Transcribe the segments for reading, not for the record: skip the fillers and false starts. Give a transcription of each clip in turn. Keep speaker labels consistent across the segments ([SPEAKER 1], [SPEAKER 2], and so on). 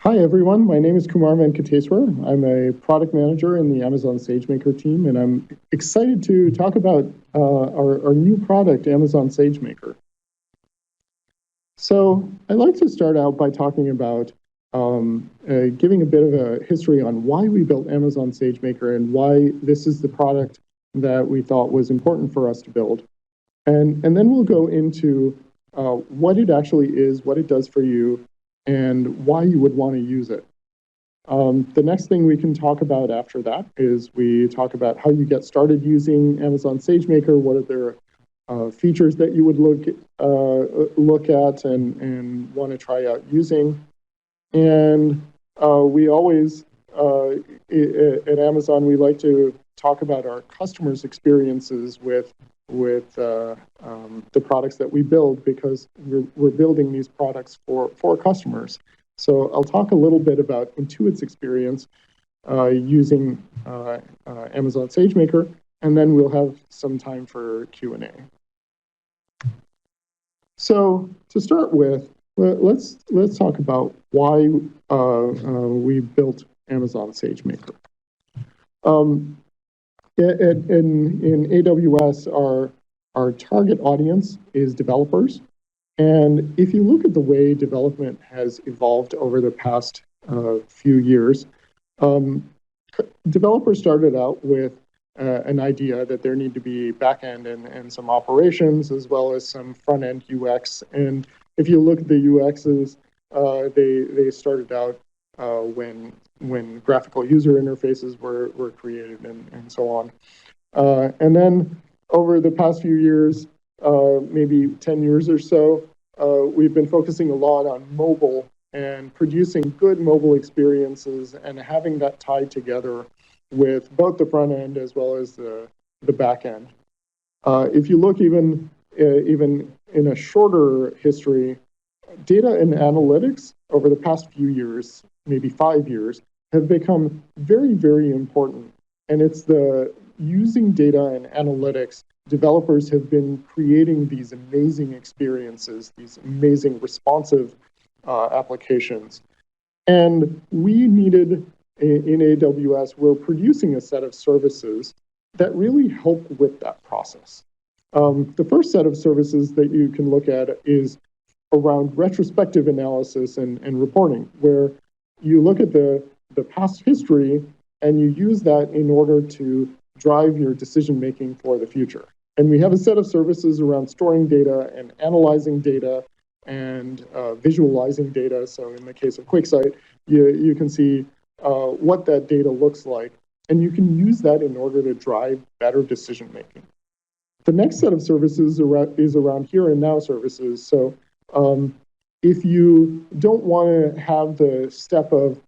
[SPEAKER 1] Hi, everyone. My name is Kumar Venkateswar. I'm a product manager in the Amazon SageMaker team, and I'm excited to talk about our new product, Amazon SageMaker. So I'd like to start out by talking about giving a bit of a history on why we built Amazon SageMaker and why this is the product that we thought was important for us to build. And then we'll go into what it actually is, what it does for you, and why you would want to use it. The next thing we can talk about after that is we talk about how you get started using Amazon SageMaker, what are their features that you would look at and want to try out using. And we always, at Amazon, we like to talk about our customers' experiences with the products that we build, because we're building these products for customers. So I'll talk a little bit about Intuit's experience using Amazon SageMaker, and then we'll have some time for Q&A. So to start with, let's talk about why we built Amazon SageMaker. In AWS, our target audience is developers. And if you look at the way development has evolved over the past few years, developers started out with an idea that there need to be backend and some operations, as well as some front-end UX. And if you look at the UXs, they started out when graphical user interfaces were created and so on. And then over the past few years, maybe 10 years or so, we've been focusing a lot on mobile and producing good mobile experiences and having that tied together with both the front end as well as the back end. If you look even in a shorter history, data and analytics over the past few years, maybe 5 years, have become very, very important. And it's the using data and analytics, developers have been creating these amazing experiences, these amazing responsive applications. And we needed, in AWS, we're producing a set of services that really help with that process. The first set of services that you can look at is around retrospective analysis and reporting, where you look at the past history and you use that in order to drive your decision-making for the future. And we have a set of services around storing data and analyzing data and visualizing data. So in the case of QuickSight, you can see what that data looks like, and you can use that in order to drive better decision-making. The next set of services is around here and now services. So if you don't want to have the step of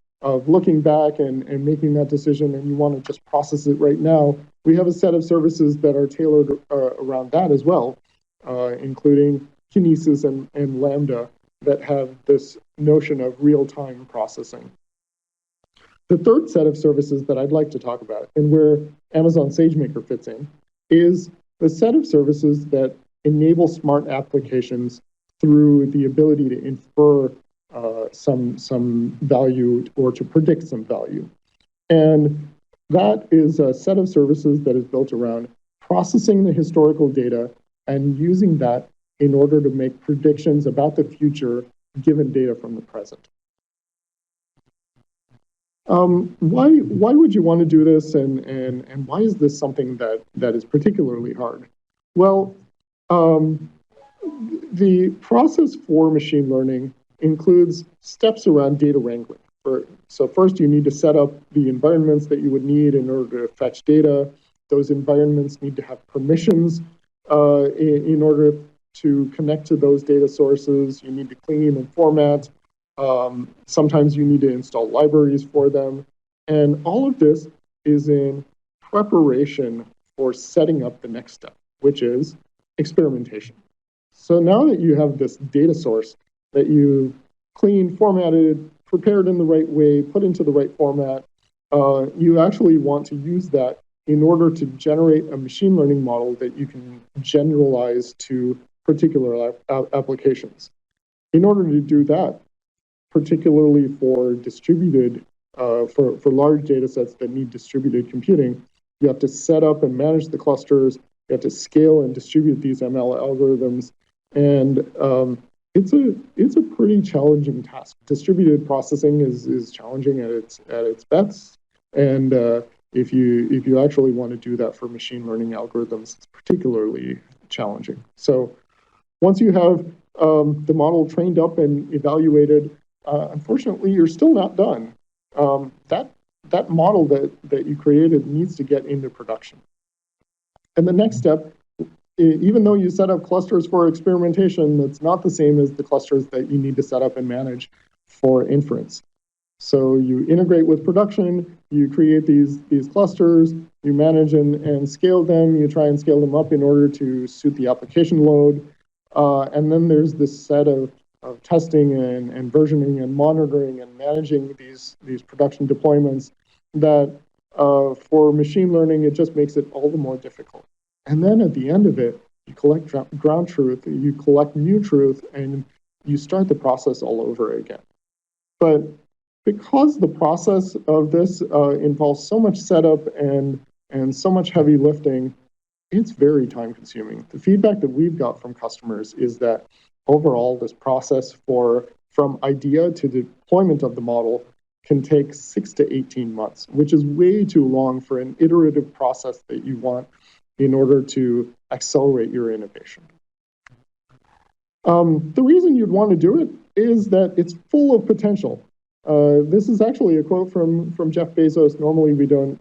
[SPEAKER 1] looking back and making that decision, and you want to just process it right now, we have a set of services that are tailored around that as well, including Kinesis and Lambda, that have this notion of real-time processing. The third set of services that I'd like to talk about, and where Amazon SageMaker fits in, is the set of services that enable smart applications through the ability to infer some value or to predict some value. And that is a set of services that is built around processing the historical data and using that in order to make predictions about the future given data from the present. Why would you want to do this, and why is this something that is particularly hard? Well, the process for machine learning includes steps around data wrangling. So first, you need to set up the environments that you would need in order to fetch data. Those environments need to have permissions in order to connect to those data sources. You need to clean and format. Sometimes you need to install libraries for them. And all of this is in preparation for setting up the next step, which is experimentation. So now that you have this data source that you cleaned, formatted, prepared in the right way, put into the right format, you actually want to use that in order to generate a machine learning model that you can generalize to particular applications. In order to do that, particularly for distributed, for large data sets that need distributed computing. You have to set up and manage the clusters. You have to scale and distribute these ML algorithms. And it's a pretty challenging task. Distributed processing is challenging at its best. And if you actually want to do that for machine learning algorithms, it's particularly challenging. So once you have the model trained up and evaluated, unfortunately, you're still not done. That model that you created needs to get into production. And the next step, even though you set up clusters for experimentation, that's not the same as the clusters that you need to set up and manage for inference. So you integrate with production, you create these clusters, you manage and scale them, you try and scale them up in order to suit the application load. And then there's this set of testing and versioning and monitoring and managing these production deployments that for machine learning, it just makes it all the more difficult. And then at the end of it, you collect ground truth, you collect new truth, and you start the process all over again. But because the process of this involves so much setup and so much heavy lifting, it's very time consuming. The feedback that we've got from customers is that overall this process from idea to deployment of the model can take 6 to 18 months, which is way too long for an iterative process that you want in order to accelerate your innovation. The reason you'd want to do it is that it's full of potential. This is actually a quote from Jeff Bezos. Normally we don't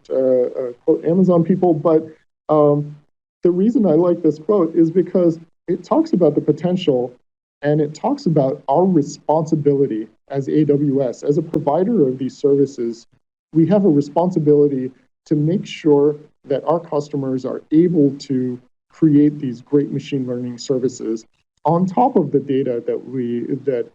[SPEAKER 1] quote Amazon people, but the reason I like this quote is because it talks about the potential and it talks about our responsibility as AWS, as a provider of these services. We have a responsibility to make sure that our customers are able to create these great machine learning services on top of the data that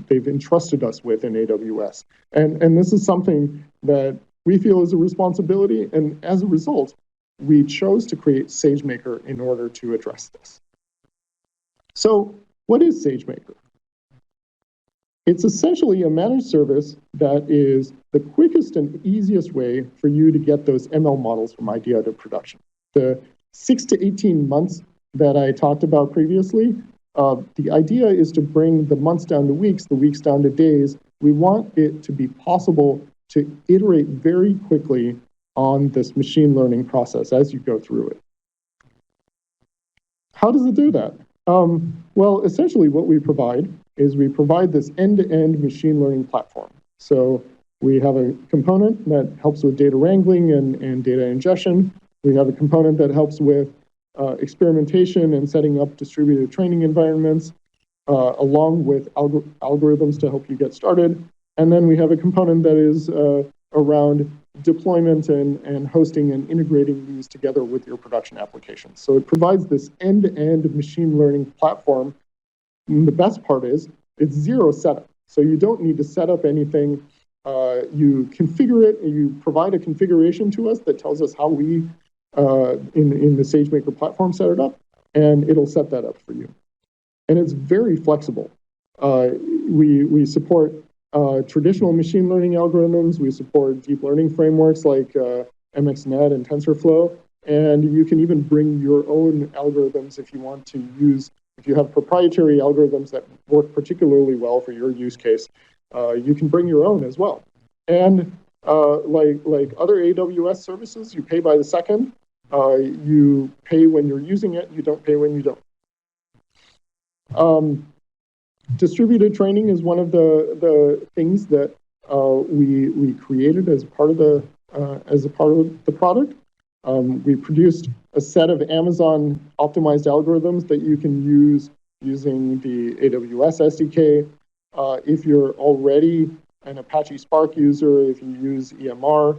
[SPEAKER 1] they've entrusted us with in AWS. And this is something that we feel is a responsibility, and as a result, we chose to create SageMaker in order to address this. So what is SageMaker? It's essentially a managed service that is the quickest and easiest way for you to get those ML models from idea to production. The 6 to 18 months that I talked about previously, the idea is to bring the months down to weeks, the weeks down to days. We want it to be possible to iterate very quickly on this machine learning process as you go through it. How does it do that? Well, essentially what we provide is we provide this end-to-end machine learning platform. So we have a component that helps with data wrangling and data ingestion. We have a component that helps with experimentation and setting up distributed training environments, along with algorithms to help you get started. And then we have a component that is around deployment and hosting and integrating these together with your production applications. So it provides this end-to-end machine learning platform. And the best part is it's zero setup. So you don't need to set up anything. You configure it, and you provide a configuration to us that tells us how we, in the SageMaker platform, set it up, and it'll set that up for you. And it's very flexible. We support traditional machine learning algorithms. We support deep learning frameworks like MXNet and TensorFlow. And you can even bring your own algorithms if you want to use, if you have proprietary algorithms that work particularly well for your use case, you can bring your own as well. And like other AWS services, you pay by the second. You pay when you're using it. You don't pay when you don't. Distributed training is one of the things that we created as part of the product. We produced a set of Amazon optimized algorithms that you can use using the AWS SDK. If you're already an Apache Spark user, if you use EMR,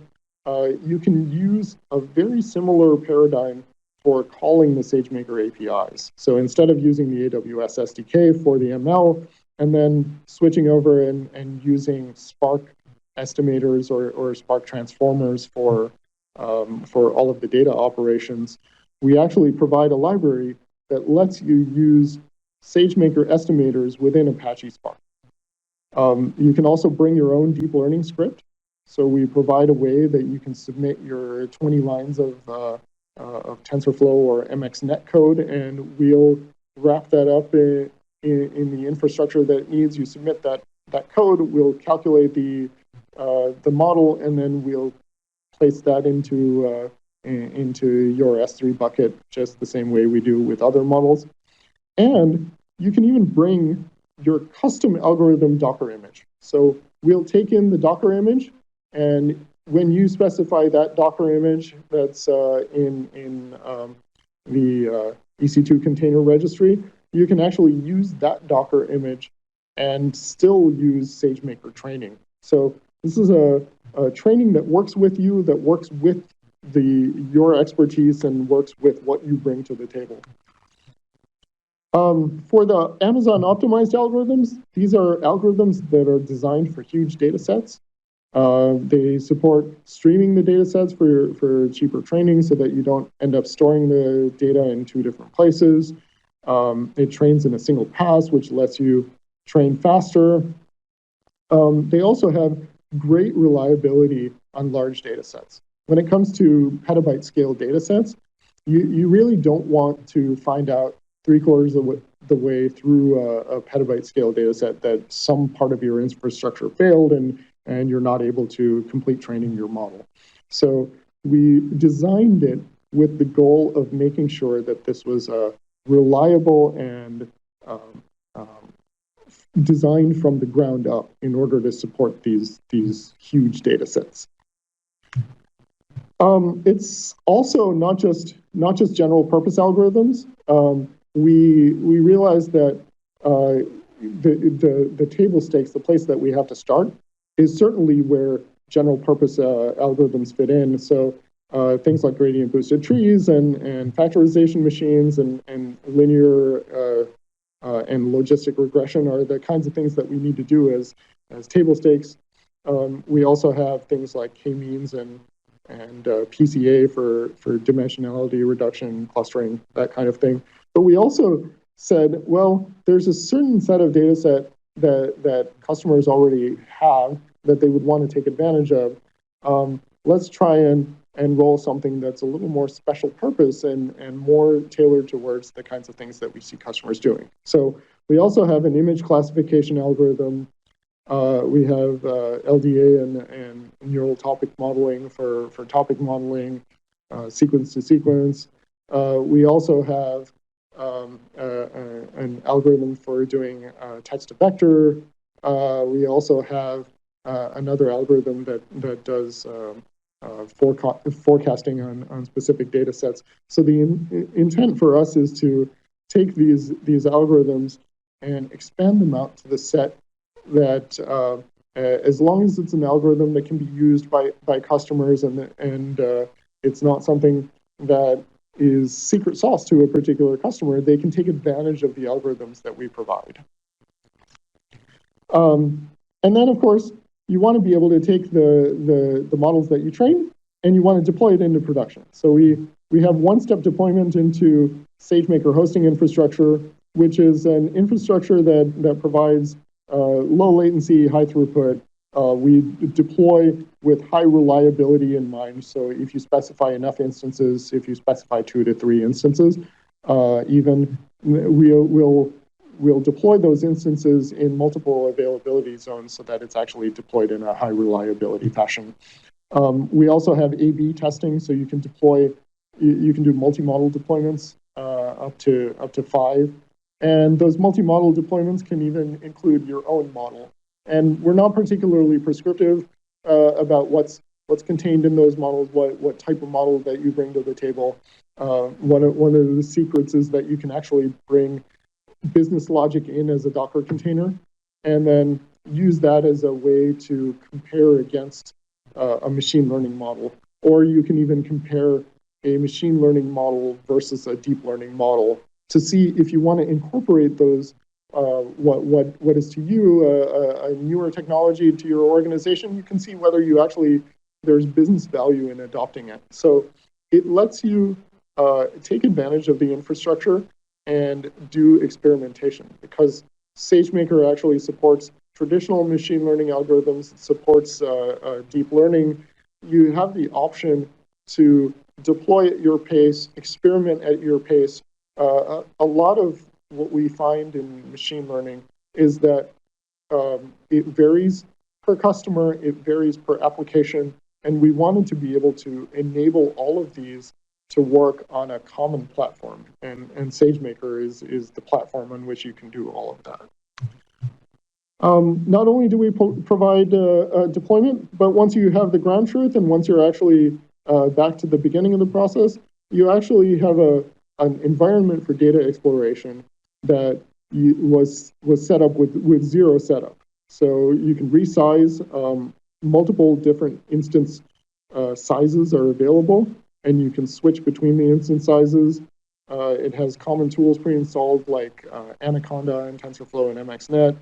[SPEAKER 1] you can use a very similar paradigm for calling the SageMaker APIs. So instead of using the AWS SDK for the ML and then switching over and using Spark estimators or Spark transformers for all of the data operations, we actually provide a library that lets you use SageMaker estimators within Apache Spark. You can also bring your own deep learning script. So we provide a way that you can submit your 20 lines of TensorFlow or MXNet code, and we'll wrap that up in the infrastructure that it needs. You submit that code, we'll calculate the model, and then we'll place that into your S3 bucket, just the same way we do with other models. And you can even bring your custom algorithm Docker image. So we'll take in the Docker image, and when you specify that Docker image that's in the EC2 container registry, you can actually use that Docker image and still use SageMaker training. So this is a training that works with you, that works with your expertise and works with what you bring to the table. For the Amazon optimized algorithms, these are algorithms that are designed for huge data sets. They support streaming the data sets for cheaper training so that you don't end up storing the data in 2 different places. It trains in a single pass, which lets you train faster. They also have great reliability on large data sets. When it comes to petabyte scale data sets, you really don't want to find out 3/4 of the way through a petabyte scale data set that some part of your infrastructure failed and you're not able to complete training your model. So we designed it with the goal of making sure that this was reliable and designed from the ground up in order to support these huge data sets. It's also not just general purpose algorithms. We realized that the table stakes, the place that we have to start, is certainly where general purpose algorithms fit in. So things like gradient boosted trees and factorization machines and linear and logistic regression are the kinds of things that we need to do as table stakes. We also have things like k-means and PCA for dimensionality reduction, clustering, that kind of thing. But we also said, well, there's a certain set of data set that customers already have that they would want to take advantage of. Let's try and roll something that's a little more special purpose and more tailored towards the kinds of things that we see customers doing. So we also have an image classification algorithm. We have LDA and neural topic modeling for topic modeling, sequence to sequence. We also have an algorithm for doing text to vector. We also have another algorithm that does forecasting on specific data sets. So the intent for us is to take these algorithms and expand them out to the set that as long as it's an algorithm that can be used by customers and it's not something that is secret sauce to a particular customer, they can take advantage of the algorithms that we provide. And then, of course, you want to be able to take the models that you train and you want to deploy it into production. So we have one-step deployment into SageMaker hosting infrastructure, which is an infrastructure that provides low latency, high throughput. We deploy with high reliability in mind. So if you specify enough instances, if you specify 2 to 3 instances, even we'll deploy those instances in multiple availability zones so that it's actually deployed in a high reliability fashion. We also have A/B testing, so you can deploy, you can do multi-model deployments up to 5. And those multi-model deployments can even include your own model. And we're not particularly prescriptive about what's contained in those models, what type of model that you bring to the table. One of the secrets is that you can actually bring business logic in as a Docker container and then use that as a way to compare against a machine learning model. Or you can even compare a machine learning model versus a deep learning model to see if you want to incorporate those, what is to you a newer technology to your organization. You can see whether you actually, there's business value in adopting it. So it lets you take advantage of the infrastructure and do experimentation, because SageMaker actually supports traditional machine learning algorithms, it supports deep learning. You have the option to deploy at your pace, experiment at your pace. A lot of what we find in machine learning is that it varies per customer, it varies per application, and we wanted to be able to enable all of these to work on a common platform. And SageMaker is the platform on which you can do all of that. Not only do we provide deployment, but once you have the ground truth and once you're actually back to the beginning of the process, you actually have an environment for data exploration that was set up with zero setup. So you can resize, multiple different instance sizes are available, and you can switch between the instance sizes. It has common tools pre-installed like Anaconda and TensorFlow and MXNet.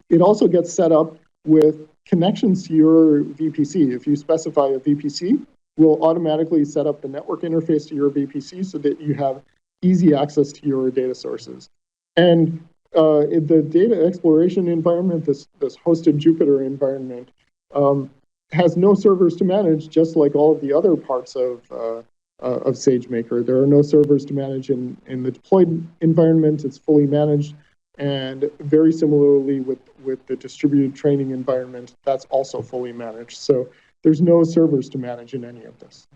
[SPEAKER 1] It also gets set up with connections to your VPC. If you specify a VPC, we'll automatically set up the network interface to your VPC so that you have easy access to your data sources. And the data exploration environment, this hosted Jupyter environment, has no servers to manage, just like all of the other parts of SageMaker. There are no servers to manage in the deployed environment. It's fully managed. And very similarly with the distributed training environment, that's also fully managed. So there's no servers to manage in any of this.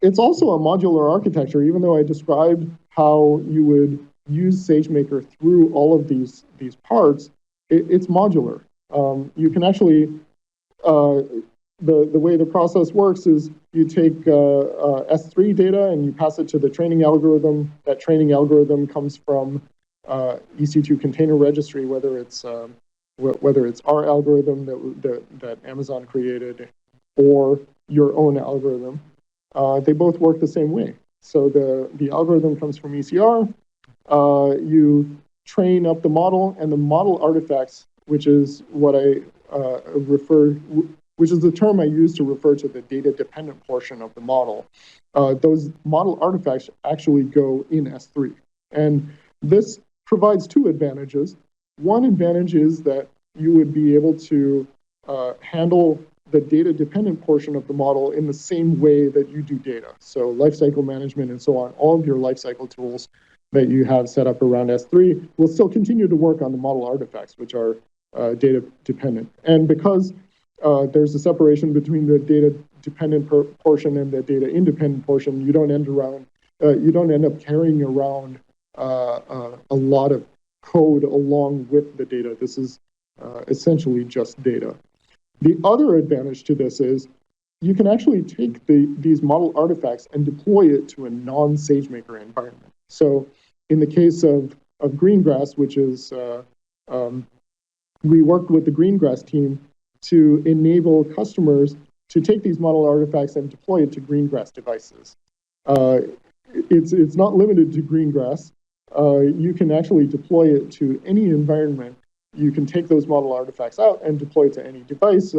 [SPEAKER 1] It's also a modular architecture, even though I described how you would use SageMaker through all of these parts, it's modular. You can actually, the way the process works is you take S3 data and you pass it to the training algorithm. That training algorithm comes from EC2 container registry, whether it's our algorithm that Amazon created or your own algorithm. They both work the same way. So the algorithm comes from ECR. You train up the model, and the model artifacts, which is what I which is the term I use to refer to the data-dependent portion of the model. Those model artifacts actually go in S3. And this provides two advantages. One advantage is that you would be able to handle the data-dependent portion of the model in the same way that you do data. So lifecycle management and so on, all of your lifecycle tools that you have set up around S3 will still continue to work on the model artifacts, which are data-dependent. And because there's a separation between the data-dependent portion and the data-independent portion, you don't end up carrying around a lot of code along with the data. This is essentially just data. The other advantage to this is you can actually take these model artifacts and deploy it to a non-SageMaker environment. So in the case of Greengrass, which is, we worked with the Greengrass team to enable customers to take these model artifacts and deploy it to Greengrass devices. It's not limited to Greengrass. You can actually deploy it to any environment. You can take those model artifacts out and deploy it to any device,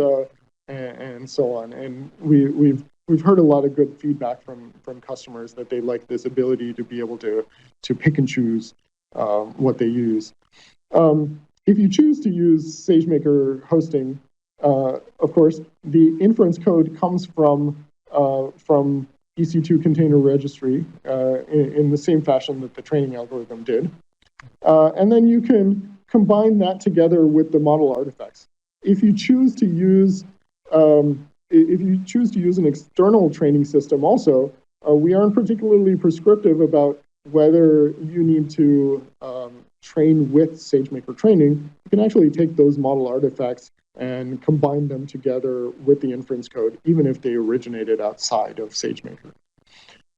[SPEAKER 1] and so on. And we've heard a lot of good feedback from customers that they like this ability to be able to pick and choose what they use. If you choose to use SageMaker hosting, of course, the inference code comes from EC2 container registry in the same fashion that the training algorithm did. And then you can combine that together with the model artifacts. If you choose to use an external training system also, we aren't particularly prescriptive about whether you need to train with SageMaker training. You can actually take those model artifacts and combine them together with the inference code, even if they originated outside of SageMaker.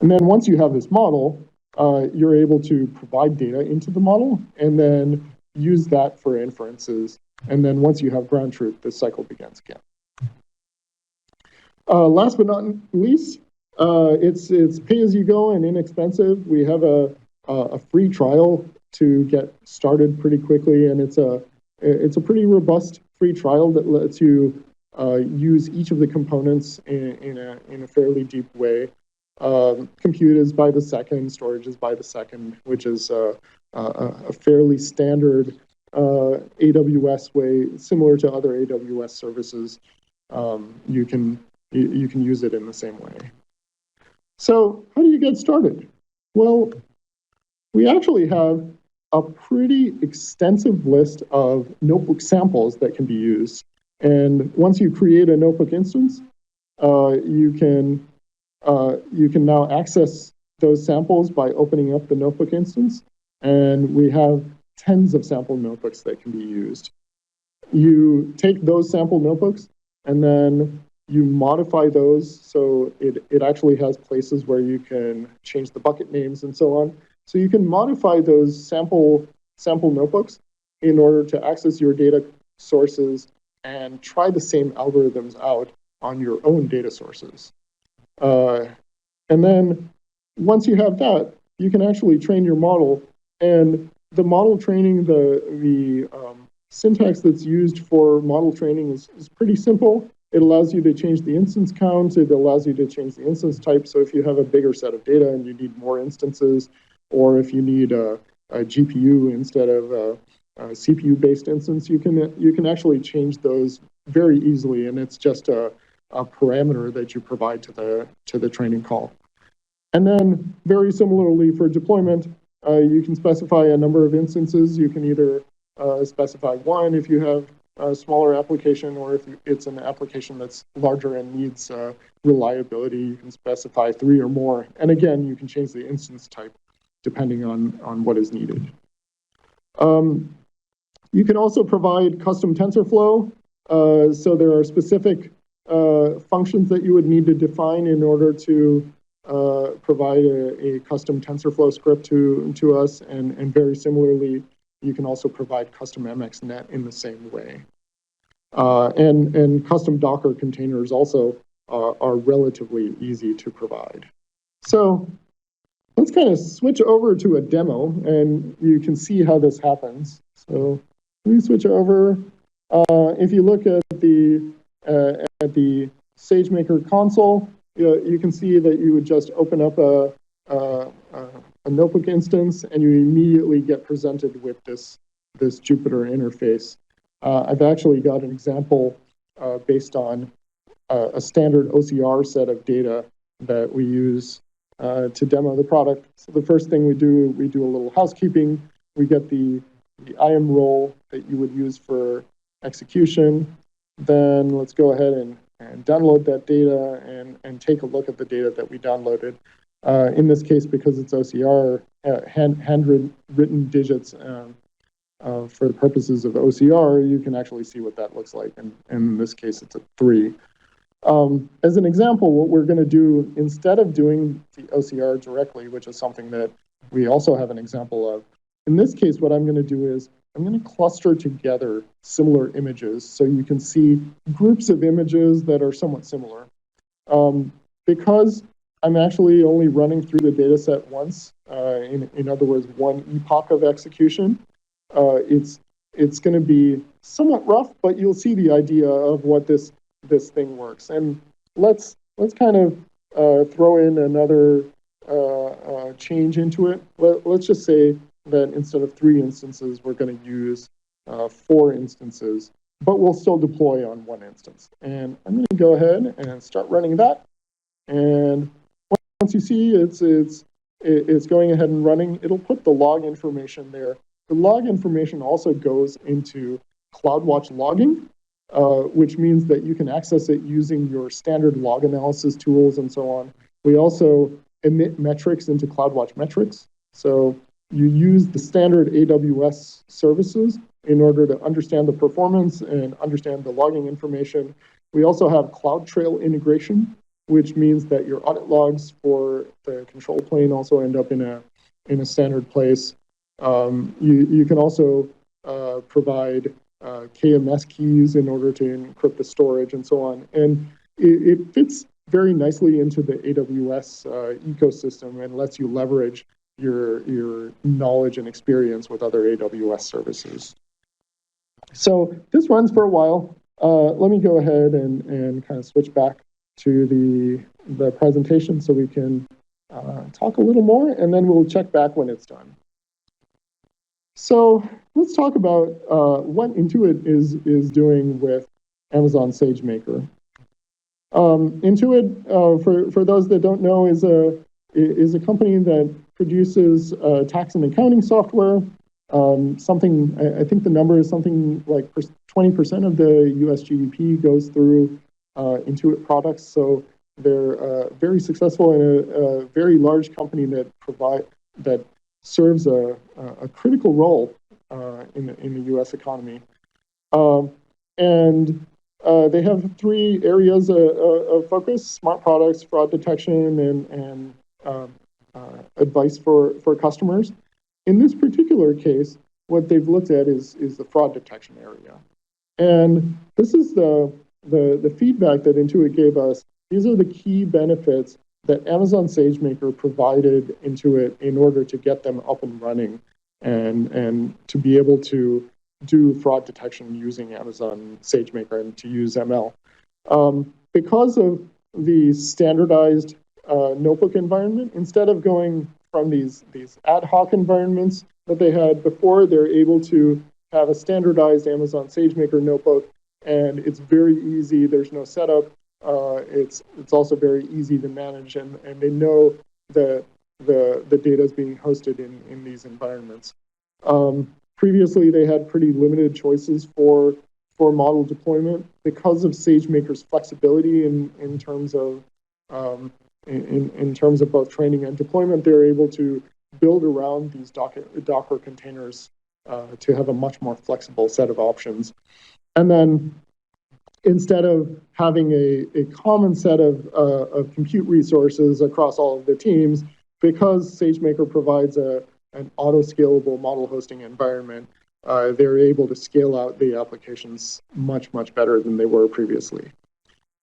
[SPEAKER 1] And then once you have this model, you're able to provide data into the model and then use that for inferences. And then once you have ground truth, the cycle begins again. Last but not least, it's pay-as-you-go and inexpensive. We have a free trial to get started pretty quickly, and it's a pretty robust free trial that lets you use each of the components in a fairly deep way. Compute is by the second, storage is by the second, which is a fairly standard AWS way, similar to other AWS services. You can use it in the same way. So how do you get started? Well, we actually have a pretty extensive list of notebook samples that can be used. And once you create a notebook instance, you can now access those samples by opening up the notebook instance. And we have tens of sample notebooks that can be used. You take those sample notebooks and then you modify those so it actually has places where you can change the bucket names and so on. So you can modify those sample notebooks in order to access your data sources and try the same algorithms out on your own data sources. And then once you have that, you can actually train your model. And the model training, the syntax that's used for model training is pretty simple. It allows you to change the instance count. It allows you to change the instance type. So if you have a bigger set of data and you need more instances, or if you need a GPU instead of a CPU-based instance, you can actually change those very easily. And it's just a parameter that you provide to the training call. And then very similarly for deployment, you can specify a number of instances. You can either specify one if you have a smaller application, or if it's an application that's larger and needs reliability, you can specify 3 or more. And again, you can change the instance type depending on what is needed. You can also provide custom TensorFlow. So there are specific functions that you would need to define in order to provide a custom TensorFlow script to us. And very similarly, you can also provide custom MXNet in the same way. And custom Docker containers also are relatively easy to provide. So let's kind of switch over to a demo, and you can see how this happens. So let me switch over. If you look at the SageMaker console, you can see that you would just open up a notebook instance, and you immediately get presented with this Jupyter interface. I've actually got an example based on a standard OCR set of data that we use to demo the product. So the first thing we do a little housekeeping. We get the IAM role that you would use for execution. Then let's go ahead and download that data and take a look at the data that we downloaded. In this case, because it's OCR, handwritten digits for the purposes of OCR, you can actually see what that looks like. And in this case, it's a 3. As an example, what we're going to do, instead of doing the OCR directly, which is something that we also have an example of, in this case, what I'm going to do is I'm going to cluster together similar images so you can see groups of images that are somewhat similar. Because I'm actually only running through the data set once, in other words, one epoch of execution, it's going to be somewhat rough, but you'll see the idea of what this thing works. And let's kind of throw in another change into it. Let's just say that instead of 3 instances, we're going to use 4 instances, but we'll still deploy on 1 instance. And I'm going to go ahead and start running that. And once you see it's going ahead and running, it'll put the log information there. The log information also goes into CloudWatch logging, which means that you can access it using your standard log analysis tools and so on. We also emit metrics into CloudWatch metrics. So you use the standard AWS services in order to understand the performance and understand the logging information. We also have CloudTrail integration, which means that your audit logs for the control plane also end up in a standard place. You can also provide KMS keys in order to encrypt the storage and so on. And it fits very nicely into the AWS ecosystem and lets you leverage your knowledge and experience with other AWS services. So this runs for a while. Let me go ahead and kind of switch back to the presentation so we can talk a little more, and then we'll check back when it's done. So let's talk about what Intuit is doing with Amazon SageMaker. Intuit, for those that don't know, is a company that produces tax and accounting software. I think the number is something like 20% of the U.S. GDP goes through Intuit products. So they're very successful and a very large company that serves a critical role in the U.S. economy. And they have three areas of focus: smart products, fraud detection, and advice for customers. In this particular case, what they've looked at is the fraud detection area. And this is the feedback that Intuit gave us. These are the key benefits that Amazon SageMaker provided Intuit in order to get them up and running and to be able to do fraud detection using Amazon SageMaker and to use ML. Because of the standardized notebook environment, instead of going from these ad hoc environments that they had before, they're able to have a standardized Amazon SageMaker notebook, and it's very easy. There's no setup. It's also very easy to manage, and they know that the data is being hosted in these environments. Previously, they had pretty limited choices for model deployment because of SageMaker's flexibility in terms of in terms of both training and deployment. They're able to build around these Docker containers to have a much more flexible set of options. And then instead of having a common set of compute resources across all of the teams, because SageMaker provides an auto-scalable model hosting environment, they're able to scale out the applications much better than they were previously.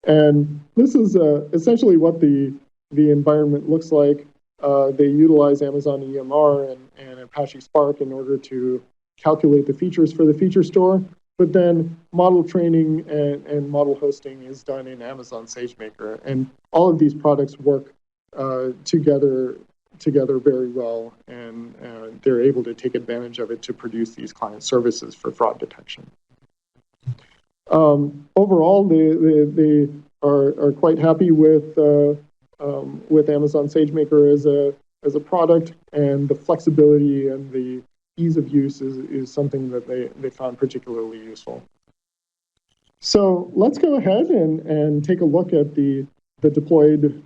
[SPEAKER 1] And this is essentially what the environment looks like. They utilize Amazon EMR and Apache Spark in order to calculate the features for the feature store. But then model training and model hosting is done in Amazon SageMaker. And all of these products work together very well, and they're able to take advantage of it to produce these client services for fraud detection. Overall, they are quite happy with Amazon SageMaker as a product, and the flexibility and the ease of use is something that they found particularly useful. So let's go ahead and take a look at the deployed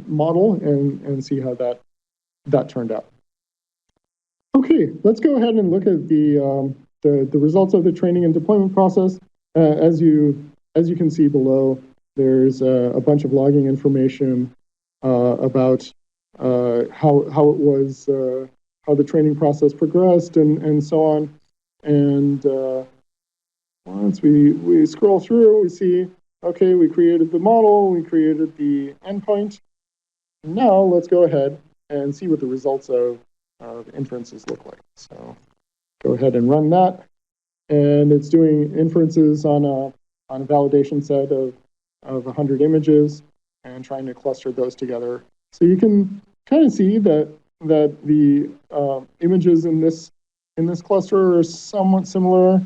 [SPEAKER 1] model and see how that turned out. Okay, let's go ahead and look at the results of the training and deployment process. As you can see below, there's a bunch of logging information about how it was, how the training process progressed, and so on. And once we scroll through, we see, okay, we created the model, we created the endpoint. Now let's go ahead and see what the results of inferences look like. So go ahead and run that. And it's doing inferences on a validation set of 100 images and trying to cluster those together. So you can kind of see that the images in this cluster are somewhat similar.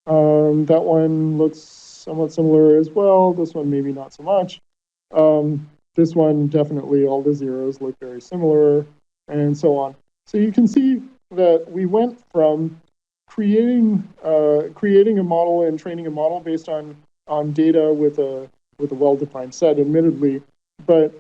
[SPEAKER 1] That one looks somewhat similar as well. This one maybe not so much. This one definitely, all the zeros look very similar, and so on. So you can see that we went from creating a model and training a model based on data with a well-defined set, admittedly, but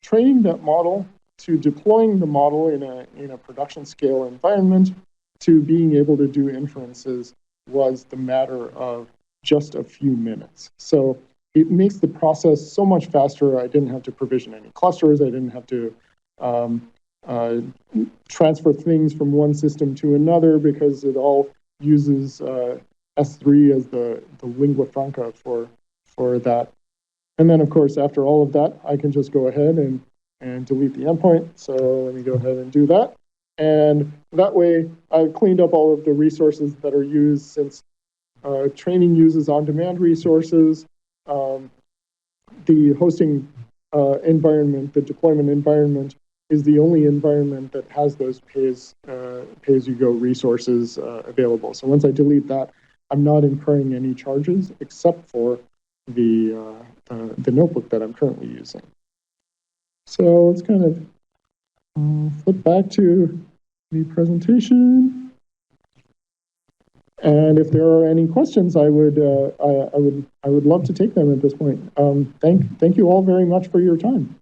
[SPEAKER 1] training that model to deploying the model in a production scale environment to being able to do inferences was the matter of just a few minutes. So it makes the process so much faster. I didn't have to provision any clusters. I didn't have to transfer things from one system to another because it all uses S3 as the lingua franca for that. And then, of course, after all of that, I can just go ahead and delete the endpoint. So let me go ahead and do that. And that way, I've cleaned up all of the resources that are used, since training uses on-demand resources. The hosting environment, the deployment environment, is the only environment that has those pay-as-you-go resources available. So once I delete that, I'm not incurring any charges except for the notebook that I'm currently using. So let's kind of flip back to the presentation. And if there are any questions, I would love to take them at this point. Thank you all very much for your time.